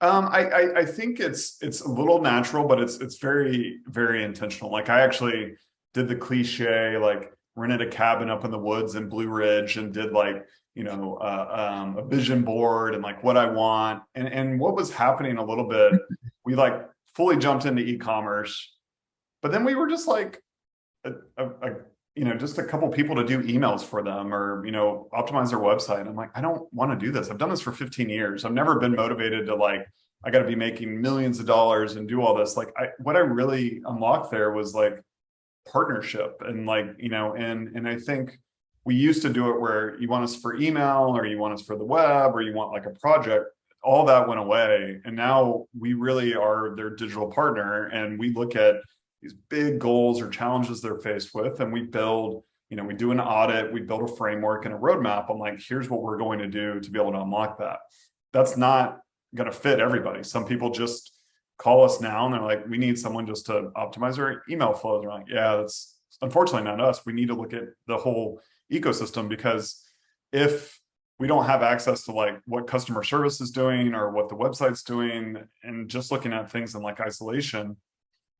S2: I think it's a little natural, but it's very, very intentional. Like I actually did the cliche, like rented a cabin up in the woods in Blue Ridge and did like, a vision board and like what I want. And what was happening a little bit, we like fully jumped into e-commerce, but then we were just like, just a couple people to do emails for them or, optimize their website. I'm like, I don't want to do this. I've done this for 15 years. I've never been motivated to like, I got to be making millions of dollars and do all this. Like what I really unlocked there was like partnership and like, and I think we used to do it where you want us for email or you want us for the web or you want like a project. All that went away. And now we really are their digital partner. And we look at these big goals or challenges they're faced with. And we build, we do an audit, we build a framework and a roadmap. I'm like, here's what we're going to do to be able to unlock that. That's not going to fit everybody. Some people just call us now and they're like, we need someone just to optimize our email flows. They're like, yeah, that's unfortunately not us. We need to look at the whole ecosystem, because if we don't have access to like what customer service is doing or what the website's doing, and just looking at things in like isolation,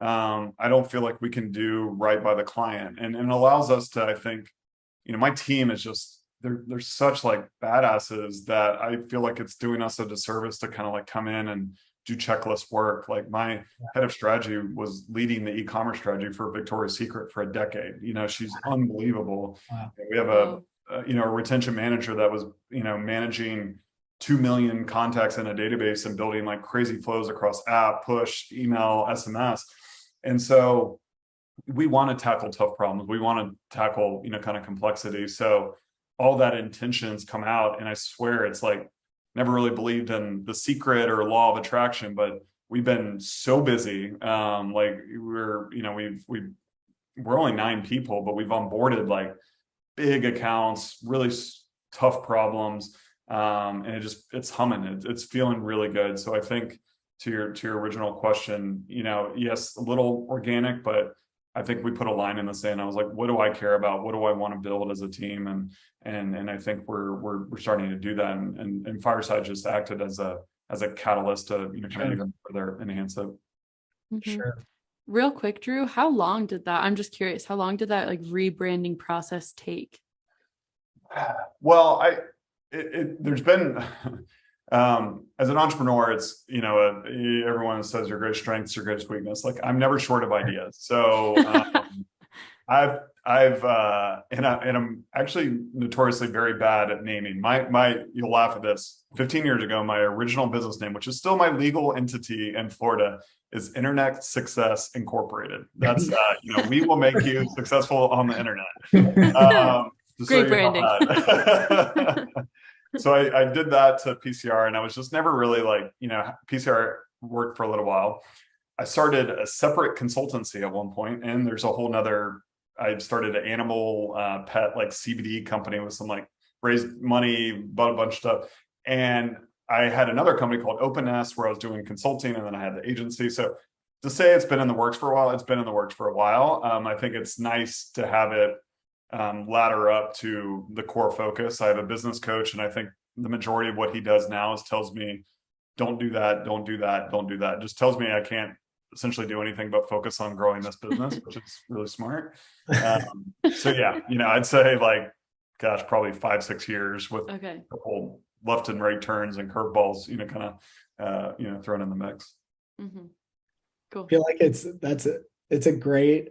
S2: I don't feel like we can do right by the client. And it allows us to, I think, my team is just, they're such like badasses that I feel like it's doing us a disservice to kind of like come in and do checklist work. Like my head of strategy was leading the e-commerce strategy for Victoria's Secret for a decade. She's unbelievable. Wow. We have a retention manager that was, managing 2 million contacts in a database and building like crazy flows across app, push, email, SMS. And so we want to tackle tough problems. We want to tackle, kind of complexity. So all that intentions come out. And I swear it's like, never really believed in the secret or law of attraction, but we've been so busy. Like we're only 9 people, but we've onboarded like big accounts, really tough problems. And it's humming. It's feeling really good. So I think to your original question, yes, a little organic, but I think we put a line in the sand. I was like, what do I care about? What do I want to build as a team? And I think we're starting to do that. And Fireside just acted as a catalyst to kind of even further enhance it.
S3: Mm-hmm. Sure. Real quick, Drew, how long did that? I'm just curious. How long did that like rebranding process take?
S2: Well, there's been as an entrepreneur, it's everyone says your greatest strength is your greatest weakness. Like I'm never short of ideas. So and I'm actually notoriously very bad at naming. You'll laugh at this. 15 years ago, my original business name, which is still my legal entity in Florida, is Internet Success Incorporated. That's we will make you successful on the internet.
S3: Great branding.
S2: So I did that to PCR, and I was just never really like, PCR worked for a little while. I started a separate consultancy at one point, and there's a whole nother, I started an animal pet like CBD company with some like raised money, bought a bunch of stuff. And I had another company called Openness where I was doing consulting, and then I had the agency. So to say it's been in the works for a while, it's been in the works for a while. I think it's nice to have it ladder up to the core focus. I have a business coach, and I think the majority of what he does now is tells me, don't do that, don't do that, don't do that. Just tells me I can't essentially do anything but focus on growing this business, which is really smart. So yeah, I'd say like, gosh, probably 5-6 years with a whole left and right turns and curveballs, kind of, thrown in the mix.
S3: Mm-hmm. Cool.
S1: I feel like it's a great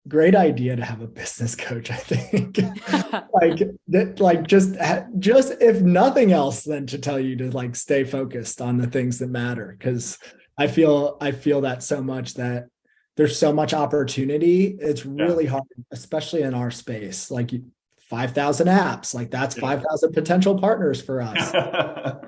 S1: great idea to have a business coach. I think just if nothing else, then to tell you to like stay focused on the things that matter, because I feel that so much, that there's so much opportunity. It's really hard, especially in our space. Like 5,000 apps, like that's 5,000 potential partners for us.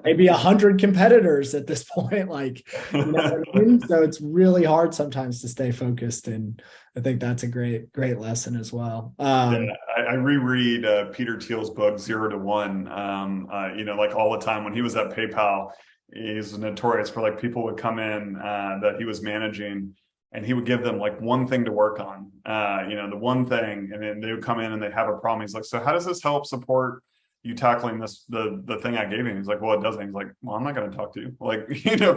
S1: Maybe 100 competitors at this point. Like, you know what I mean? So it's really hard sometimes to stay focused, and I think that's a great lesson as well.
S2: I reread Peter Thiel's book 0 to 1. Like all the time when he was at PayPal, he's notorious for like people would come in that he was managing, and he would give them like one thing to work on, the one thing, and then they would come in and they have a problem. He's like, so how does this help support you tackling this, the thing I gave you? He's like, well, it doesn't. He's like, well, I'm not going to talk to you. Like,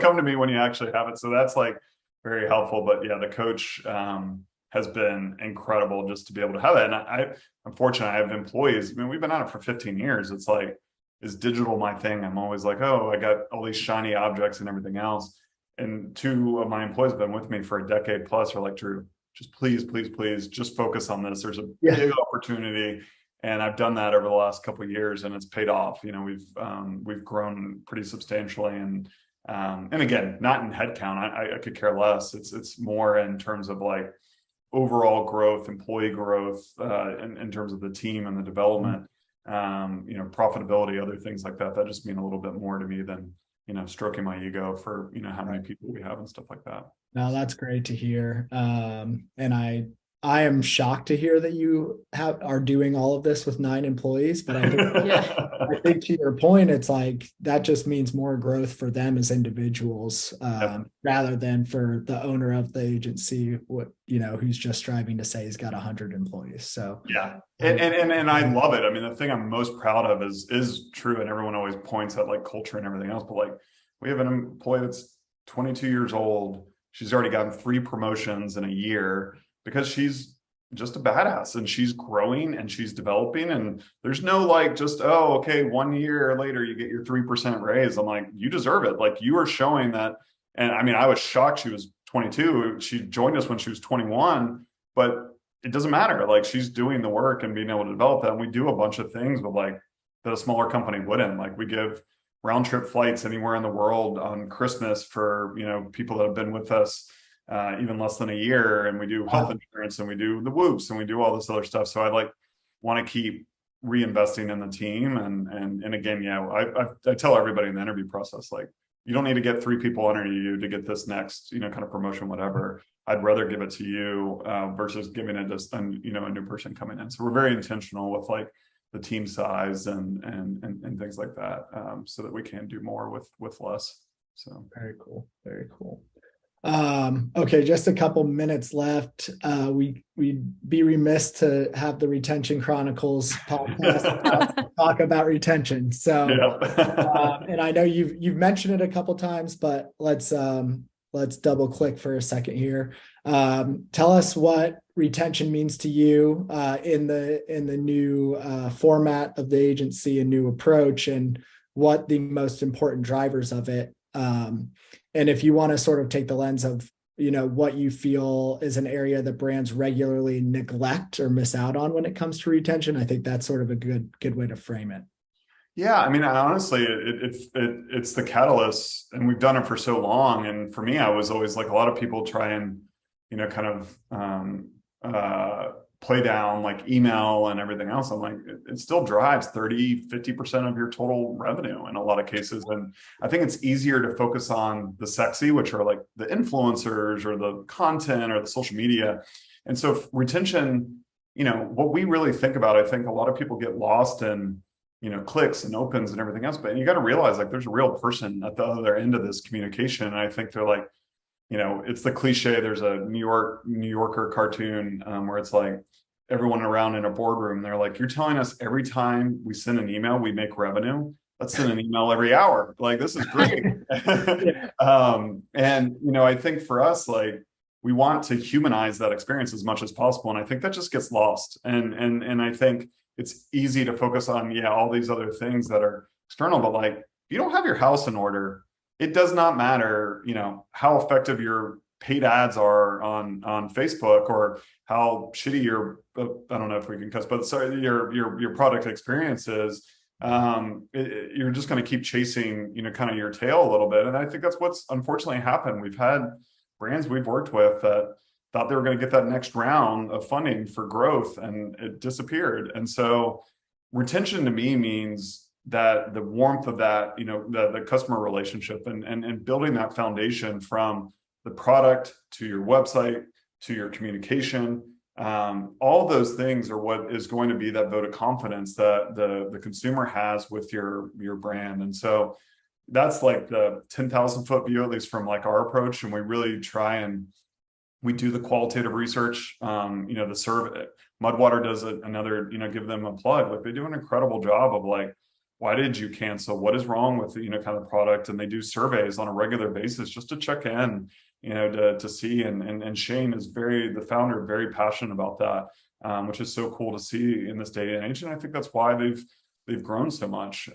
S2: come to me when you actually have it. So that's like very helpful. But yeah, the coach has been incredible just to be able to have that. And I'm fortunate. I have employees. I mean, we've been at it for 15 years. It's like, is digital my thing? I'm always like, oh, I got all these shiny objects and everything else. And 2 of my employees have been with me for a decade plus, are like, Drew, just please, just focus on this. There's a big opportunity. And I've done that over the last couple of years, and it's paid off. We've grown pretty substantially, and again, not in headcount. I could care less. It's more in terms of like overall growth, employee growth, in terms of the team and the development, profitability, other things like that. That just mean a little bit more to me than stroking my ego for how many people we have and stuff like that.
S1: No, that's great to hear. And I am shocked to hear that you are doing all of this with 9 employees, but I think, I think to your point, it's like that just means more growth for them as individuals, rather than for the owner of the agency, who's just striving to say he's got 100 employees. So
S2: yeah, and I love it. I mean, the thing I'm most proud of is true, and everyone always points at like culture and everything else, but like we have an employee that's 22 years old. She's already gotten 3 promotions in a year, because she's just a badass, and she's growing and she's developing, and there's no like just, oh, okay, 1 year later you get your 3% raise. I'm like, you deserve it. Like, you are showing that. And I mean, I was shocked she was 22. She joined us when she was 21, but it doesn't matter. Like, she's doing the work and being able to develop that. And we do a bunch of things with like that a smaller company wouldn't. Like, we give round trip flights anywhere in the world on Christmas for, people that have been with us even less than a year, and we do health insurance, and we do the whoops, and we do all this other stuff. So I want to keep reinvesting in the team, and again, I tell everybody in the interview process, like, you don't need to get 3 people under you to get this next kind of promotion, whatever. I'd rather give it to you versus giving it to a new person coming in. So we're very intentional with like the team size and things like that, so that we can do more with less. So
S1: very cool. Okay, just a couple minutes left. We'd be remiss to have the Retention Chronicles podcast talk about retention. So, and I know you've mentioned it a couple times, but let's double click for a second here. Tell us what retention means to you in the new format of the agency and new approach, and what the most important drivers of it. And if you want to sort of take the lens of, what you feel is an area that brands regularly neglect or miss out on when it comes to retention, I think that's sort of a good way to frame it.
S2: Yeah, I mean, honestly, it's the catalyst, and we've done it for so long. And for me, I was always like, a lot of people try and, kind of play down like email and everything else. I'm like, it still drives 30-50% of your total revenue in a lot of cases. And I think it's easier to focus on the sexy, which are like the influencers or the content or the social media. And so retention, what we really think about, I think a lot of people get lost in, clicks and opens and everything else, but you got to realize like there's a real person at the other end of this communication. And I think they're like, it's the cliche. There's a New Yorker cartoon where it's like everyone around in a boardroom. They're like, you're telling us every time we send an email, we make revenue. Let's send an email every hour. Like, this is great. And, I think for us, like, we want to humanize that experience as much as possible. And I think that just gets lost. And I think it's easy to focus on, all these other things that are external, but like, if you don't have your house in order, it does not matter, how effective your paid ads are on Facebook or how shitty your, I don't know if we can cuss, but sorry, your product experience is. You're just going to keep chasing, kind of your tail a little bit. And I think that's what's unfortunately happened. We've had brands we've worked with that thought they were going to get that next round of funding for growth, and it disappeared. And so retention to me means that the warmth of that, the customer relationship and building that foundation from the product to your website, to your communication, all those things are what is going to be that vote of confidence that the consumer has with your brand. And so that's like the 10,000 foot view, at least from like our approach. And we really try and we do the qualitative research, the survey. Mudwater does another, give them a plug. Like, they do an incredible job of like, why did you cancel? What is wrong with the, kind of product? And they do surveys on a regular basis just to check in, to see. And Shane is the founder, very passionate about that, which is so cool to see in this day and age. And I think that's why they've grown so much.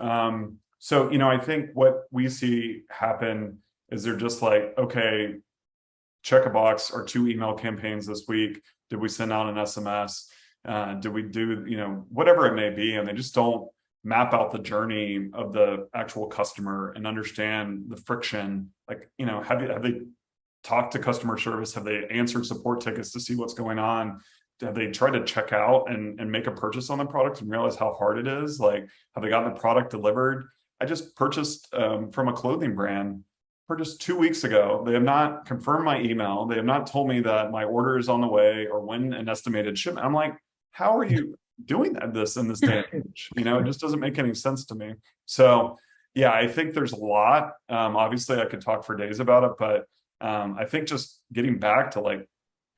S2: So, I think what we see happen is they're just like, okay, check a box or 2 email campaigns this week. Did we send out an SMS? Did we do, whatever it may be? And they just don't map out the journey of the actual customer and understand the friction. Like, have they talked to customer service? Have they answered support tickets to see what's going on? Have they tried to check out and make a purchase on the product and realize how hard it is? Like, have they gotten the product delivered? I just purchased from a clothing brand, purchased 2 weeks ago. They have not confirmed my email. They have not told me that my order is on the way or when an estimated shipment. I'm like, how are you doing this in this day and age? It just doesn't make any sense to me. So yeah, I think there's a lot. Obviously I could talk for days about it, but I think just getting back to like,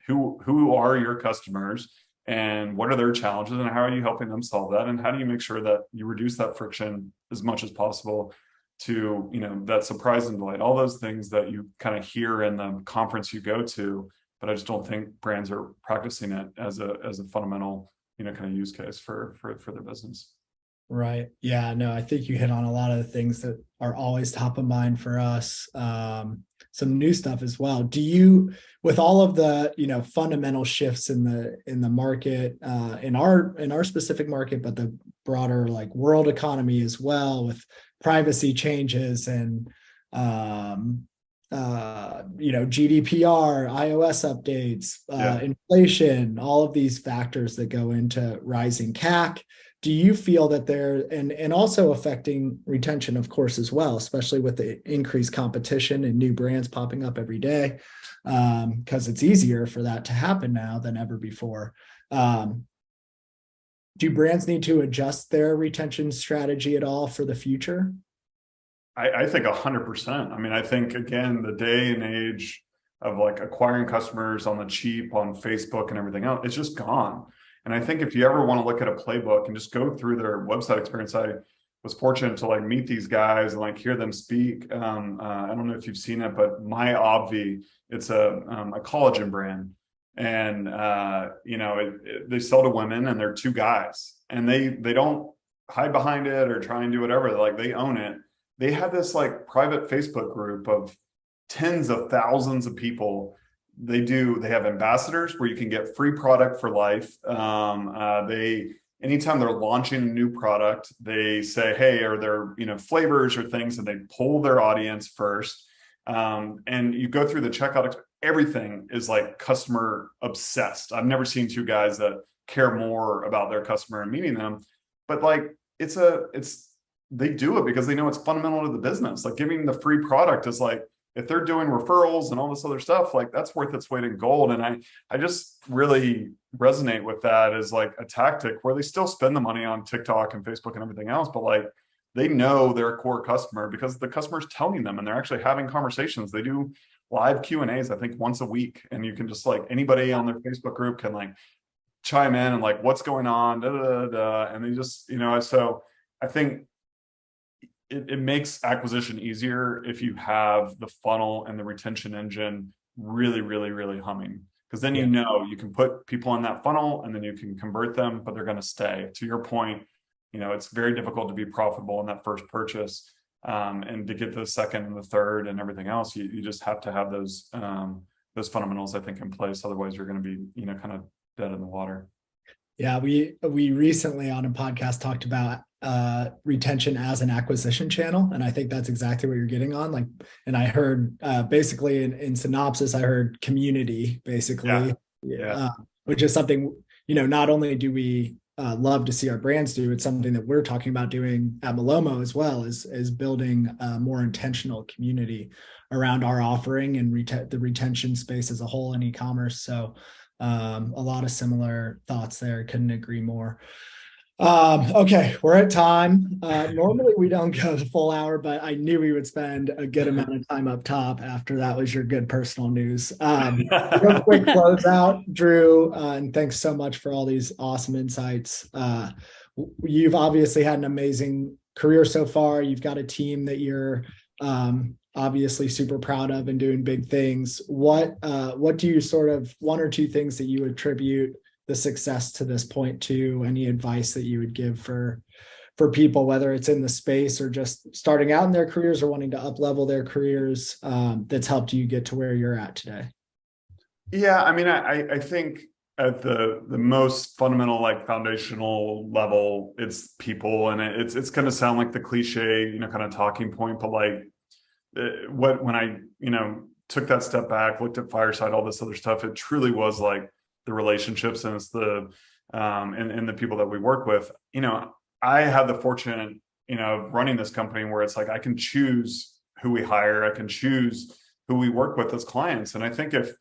S2: who are your customers and what are their challenges and how are you helping them solve that? And how do you make sure that you reduce that friction as much as possible to, that surprise and delight, all those things that you kind of hear in the conference you go to, but I just don't think brands are practicing it as a fundamental, kind of use case for their business.
S1: Right. Yeah, no, I think you hit on a lot of the things that are always top of mind for us. Some new stuff as well. Do you, with all of the, fundamental shifts in the market, in our specific market, but the broader like world economy as well, with privacy changes and, GDPR, iOS updates, inflation, all of these factors that go into rising CAC. Do you feel that they're, and also affecting retention, of course, as well, especially with the increased competition and new brands popping up every day, because it's easier for that to happen now than ever before. Do brands need to adjust their retention strategy at all for the future?
S2: I think 100%. I mean, I think, again, the day and age of like acquiring customers on the cheap on Facebook and everything else, it's just gone. And I think if you ever want to look at a playbook and just go through their website experience, I was fortunate to like meet these guys and like hear them speak. I don't know if you've seen it, but My Obvi, it's a collagen brand. And, they sell to women and they're 2 guys and they don't hide behind it or try and do whatever. Like, they own it. They have this like private Facebook group of tens of thousands of people. They have ambassadors where you can get free product for life. Anytime they're launching a new product, they say, hey, are there, flavors or things, and they poll their audience first. And you go through the checkout, everything is like customer obsessed. I've never seen 2 guys that care more about their customer and meeting them. But like, they do it because they know it's fundamental to the business. Like giving the free product is like, if they're doing referrals and all this other stuff, like that's worth its weight in gold. And I just really resonate with that as like a tactic where they still spend the money on TikTok and Facebook and everything else, but like they know their core customer because the customer's telling them and they're actually having conversations. They do live Q&As, I think once a week. And you can just like anybody on their Facebook group can like chime in and like, what's going on? Da, da, da, da. And they just, so I think it makes acquisition easier if you have the funnel and the retention engine really, really, really humming. Because then you can put people in that funnel and then you can convert them, but they're going to stay. To your point, it's very difficult to be profitable in that first purchase. And to get the second and the third and everything else, you just have to have those fundamentals, I think, in place. Otherwise, you're going to be, kind of dead in the water.
S1: Yeah, we recently on a podcast talked about retention as an acquisition channel, and I think that's exactly what you're getting on. Like, and I heard basically in synopsis, I heard community basically, which is something not only do we love to see our brands do, it's something that we're talking about doing at Malomo as well, is building a more intentional community around our offering and the retention space as a whole in e-commerce. So a lot of similar thoughts there. Couldn't agree more. Okay, we're at time. Normally we don't go the full hour, but I knew we would spend a good amount of time up top after that was your good personal news. Real quick closeout, Drew, and thanks so much for all these awesome insights. You've obviously had an amazing career so far. You've got a team that you're obviously super proud of and doing big things. What do you sort of, one or two things that you attribute the success to this point to? Any advice that you would give for people, whether it's in the space or just starting out in their careers or wanting to up level their careers, that's helped you get to where you're at today?
S2: Yeah, I mean, I think at the most fundamental, like foundational level, it's people, and it's going to sound like the cliche, kind of talking point, but like when I, took that step back, looked at Fireside, all this other stuff, it truly was like the relationships and it's the and the people that we work with. I have the fortune, of running this company where it's like I can choose who we hire, I can choose who we work with as clients. And I think if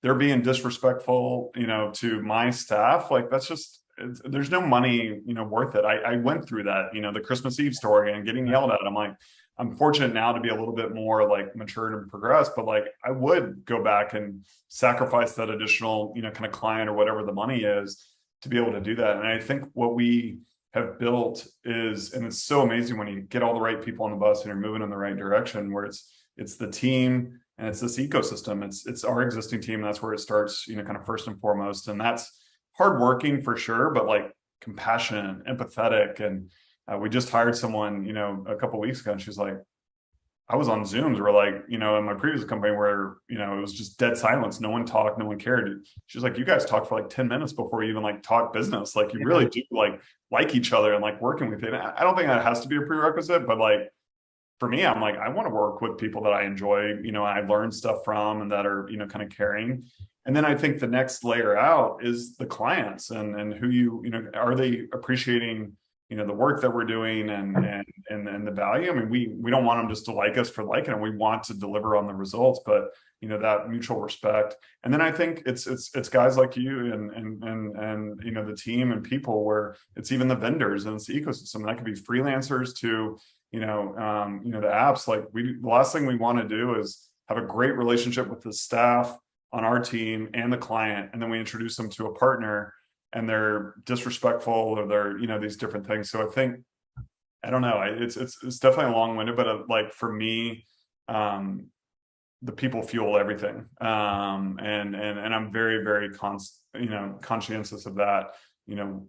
S2: they're being disrespectful, to my staff, like that's just, there's no money, worth it. I went through that, the Christmas Eve story and getting yelled at. I'm like, I'm fortunate now to be a little bit more like matured and progressed, but like I would go back and sacrifice that additional, kind of client or whatever the money is to be able to do that. And I think what we have built is, and it's so amazing when you get all the right people on the bus and you're moving in the right direction, where it's the team and it's this ecosystem. It's our existing team. That's where it starts, kind of first and foremost. And that's hardworking for sure, but like compassionate, empathetic. And we just hired someone, a couple of weeks ago, and she's like, I was on Zooms where like, in my previous company where, it was just dead silence. No one talked, no one cared. She's like, you guys talked for like 10 minutes before you even like talk business. Like you really do like each other and like working with it. I don't think that has to be a prerequisite, but like for me, I'm like, I want to work with people that I enjoy, I learn stuff from and that are, kind of caring. And then I think the next layer out is the clients and who are they appreciating, the work that we're doing and the value. I mean, we don't want them just to like us for liking them. We want to deliver on the results, but that mutual respect. And then I think it's guys like you and the team and people where it's even the vendors and it's the ecosystem. And that could be freelancers to the apps. Like the last thing we want to do is have a great relationship with the staff on our team and the client, and then we introduce them to a partner and they're disrespectful or they're, these different things. So I think, I don't know, it's definitely long-winded, but like for me, the people fuel everything. And I'm very, very conscientious of that,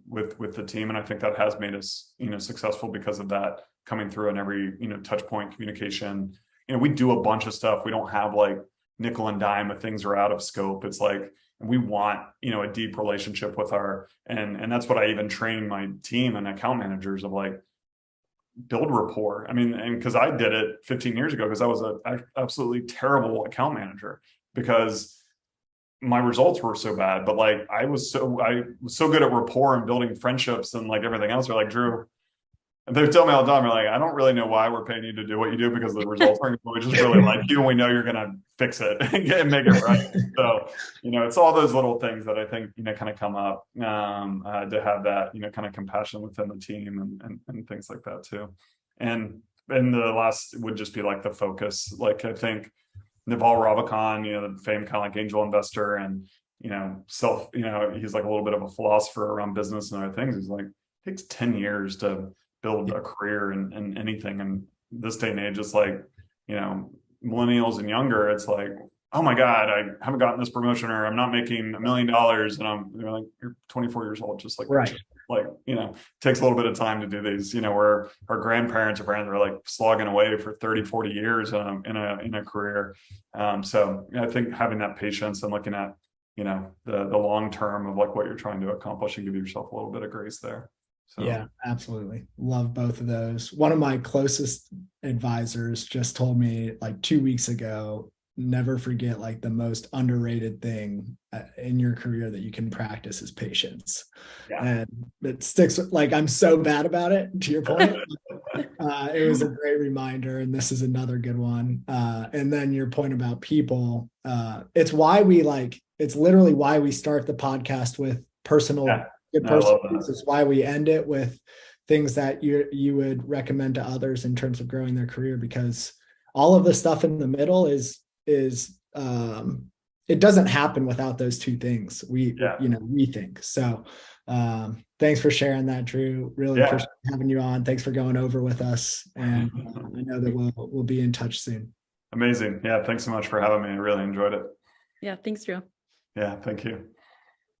S2: with the team. And I think that has made us, successful because of that coming through in every, touch point communication. We do a bunch of stuff. We don't have like nickel and dime if things are out of scope. It's like, we want, a deep relationship with and that's what I even train my team and account managers of, like, build rapport. I mean, and because I did it 15 years ago, because I was an absolutely terrible account manager, because my results were so bad, but like I was so good at rapport and building friendships and like everything else. They're like, Drew, and they tell me all the time, they're like, I don't really know why we're paying you to do what you do because the results aren't. We just really like you, and we know you're going to fix it and make it right. So, it's all those little things that I think kind of come up to have that kind of compassion within the team and things like that too. And the last would just be like the focus. Like I think Naval Ravikant, the famed kind of like angel investor, and he's like a little bit of a philosopher around business and other things. He's like, it takes 10 years to build a career in anything. And this day and age, it's like, millennials and younger, it's like, oh my God, I haven't gotten this promotion, or I'm not making $1 million. And like, you're 24 years old, just like,
S1: right.
S2: Like, takes a little bit of time to do these, where our grandparents are like slogging away for 30, 40 years in a career. So I think having that patience and looking at, the long term of like what you're trying to accomplish and give yourself a little bit of grace there. So.
S1: Yeah, absolutely. Love both of those. One of my closest advisors just told me like 2 weeks ago, never forget like the most underrated thing in your career that you can practice is patience. Yeah. And it sticks. Like, I'm so bad about it, to your point. It was a great reminder, and this is another good one. And then your point about people, it's literally why we start the podcast with personal. Yeah. It's why we end it with things that you would recommend to others in terms of growing their career, because all of the stuff in the middle is it doesn't happen without those two things. We think so. Thanks for sharing that, Drew. Really appreciate having you on. Thanks for going over with us, and I know that we'll be in touch soon.
S2: Amazing. Yeah, thanks so much for having me. I really enjoyed it.
S3: Yeah, thanks, Drew.
S2: Yeah, thank you.